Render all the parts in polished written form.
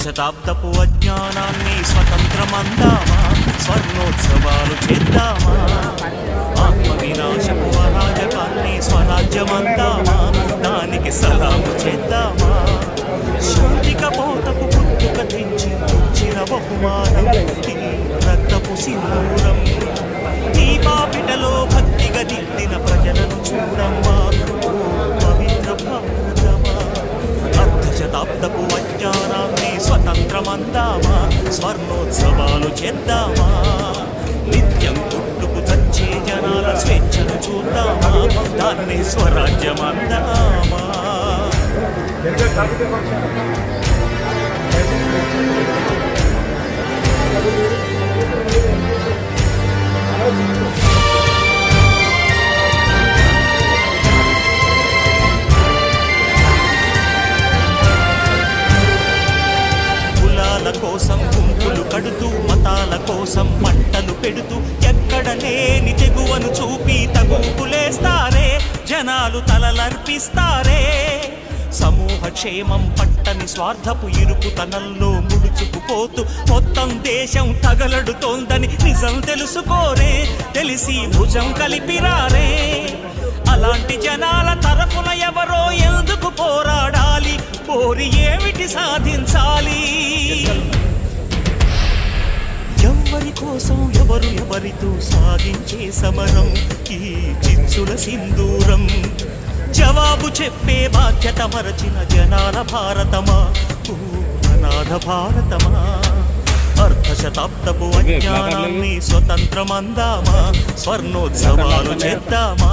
శతాబ్దపు అజ్ఞానాన్ని స్వతంత్రమందామా, స్వర్ణోత్సవాలు చేద్దామా, ఆత్మ వినాశపు అరాజకాన్ని స్వరాజ్యమందామా, దానికి సలాము చేద్దామా, శాంతిక పోతకు పుట్టుక తెంచి ఇచ్చిన బహుమానం రక్తపు సింధూరం, ఈ పాపిటలో భక్తిగా దిద్దిన ప్రజలను చూడమ్మా, పవిత్ర భారతమా. శతాబ్దపు అజ్ఞానాన్ని స్వతంత్రమందామా, స్వర్ణోత్సవాలు చేద్దామా, నిత్యం పుట్టుకు చచ్చే జనాల స్వేచ్ఛను చూద్దామా, దాన్ని స్వరాజ్యమందామా. కోసం గుంపులు కడుతూ, మతాల కోసం మంటలు పెడుతూ, ఎక్కడ లేని తెగువను చూపి తగుపులేస్తారే, జనాలు తలలర్పిస్తారే. సమూహ క్షేమం పట్టని స్వార్థపు ఇరుకుతనంలో ముడుచుకుపోతూ మొత్తం దేశం తగలడుతోందని నిజం తెలుసుకోరే, తెలిసి భుజం కలిపిరారే. అలాంటి జనాల తరఫున ఎవరో ఎందుకు పోరాడాలి, పోరి ఏమిటి సాధించాలి? ఎవరి కోసం ఎవరు ఎవరితో సాగించే సమరం ఈ చిచ్చుల సింధూరం? జవాబు చెప్పే బాధ్యత మరచిన జనాల భారతమా, అనాథ భారతమా? అర్ధశతాబ్దపు అజ్ఞానాన్ని స్వతంత్రమందామా, స్వర్ణోత్సవాలు చేద్దామా,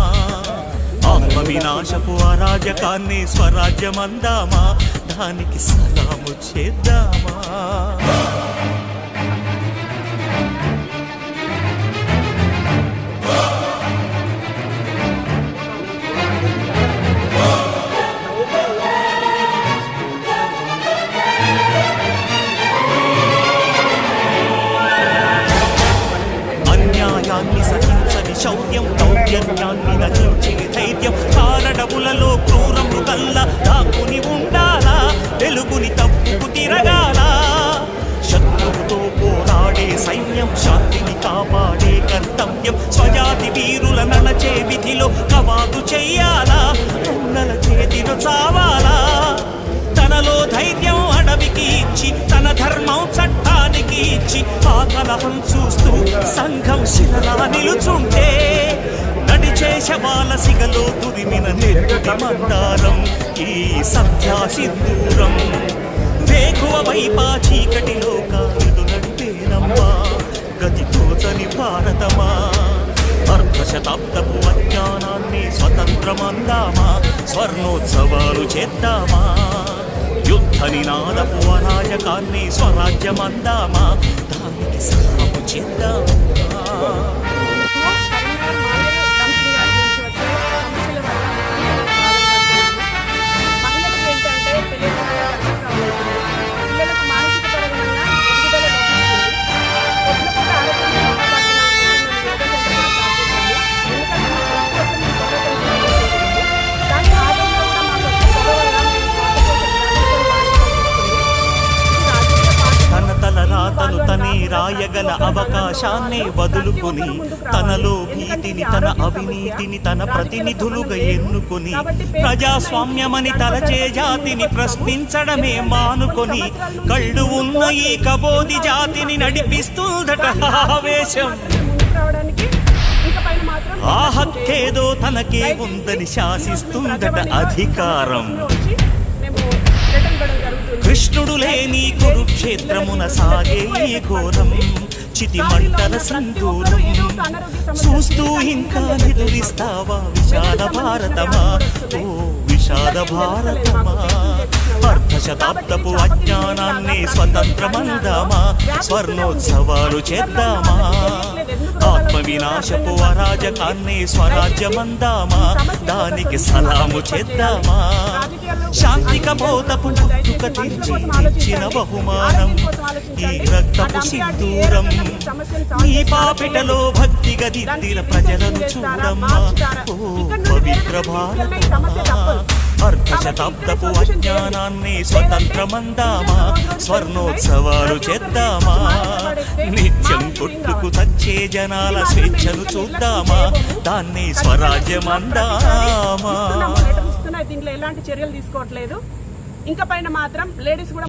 ఆత్మ వినాశపు అరాజకాన్ని స్వరాజ్యమందామా, దానికి సలాము చేద్దామా. అన్యాయాన్ని సహించని శౌర్యం, దౌర్జన్యాన్ని దహించే ధైర్యం, కారడములలో క్రూర మృగల్లా దాక్కుని ఉండాలా, వెలుగుని తప్పుకు తిరగాల. శత్రువుతో పోరాడే సైన్యం, శాంతిని కాపాడే కర్తవ్యం, స్వజాతి వీరుల నడచే విధిలో కవాతు చెయ్యాలా, ఉన్నల చేతిలో చావాలా. తనలో ధైర్యం అడవికి ఇచ్చి, తన ధర్మం చట్టానికి ఇచ్చి, ఆ కలహం చూస్తూ సంఘం శిలలా నిలుచుంటే, నడిచే శవాల సిగలో తురిమిన నెత్తుటి మందారం ఈ సంధ్యా సింధూరం. వేకువ వైపా చీకటిలో కాదు నడిపేనమ్మా, గతి తోచని భారతమా. అర్ధశతాబ్దపు అజ్ఞానాన్ని స్వతంత్రమందామా, స్వర్ణోత్సవాలు చేద్దామా, యుద్ధ నినాదపు అరాజకాన్ని స్వరాజ్యమందామా, దానికి సలాము చేద్దామా. తను తనే రాయగల అవకాశాన్ని వదులుకొని, తనలో భీతిని తన అవినీతిని తన ప్రతినిధులుగా ఎన్నుకొని, ప్రజాస్వామ్యమని తలచే జాతిని ప్రశ్నించడమే మానుకొని, కళ్ళు ఉన్న ఈ కబోది జాతిని నడిపిస్తుందట ఆవేశం. ఆ హక్కేదో తనకే ఉందని శాసిస్తుందట అధికారం. కృష్ణుడు లేని కురుక్షేత్రమున సాగే ఈ ఘోరం, చితి మంటల సింధూరం. చూస్తూ ఇంకా నిదురిస్తావా విశాల భారతమా, ఓ విషాద భారతమా. అర్ధశతాబ్దపు అజ్ఞానాన్ని స్వతంత్రమందామా, స్వర్ణోత్సవాలు చేద్దామా, ఆత్మ వినాశపు అరాజకాన్ని స్వరాజ్యమందామా, దానికి సలాము చేద్దామా. శాంతిక బోధపు పుట్టుక తెచ్చి ఇచ్చిన బహుమానం ఈ రక్తపు సింధూరం. నీ పాపిటలో భక్తిగా దిద్దిన ప్రజలను చూడమ్మా, ఓ పవిత్ర భారతమా. అర్ధ శతాబ్దపు అజ్ఞానాన్ని స్వతంత్రమందామా, స్వర్ణోత్సవాలు చేద్దామా, నిత్యం కొట్టుకు తచ్చే జనాల స్వేచ్ఛను చూద్దామా, దాన్ని స్వరాజ్యమందామా. దీంట్లో ఎలాంటి చర్యలు తీసుకోవట్లేదు. ఇంకా పైన మాత్రం లేడీస్ కూడా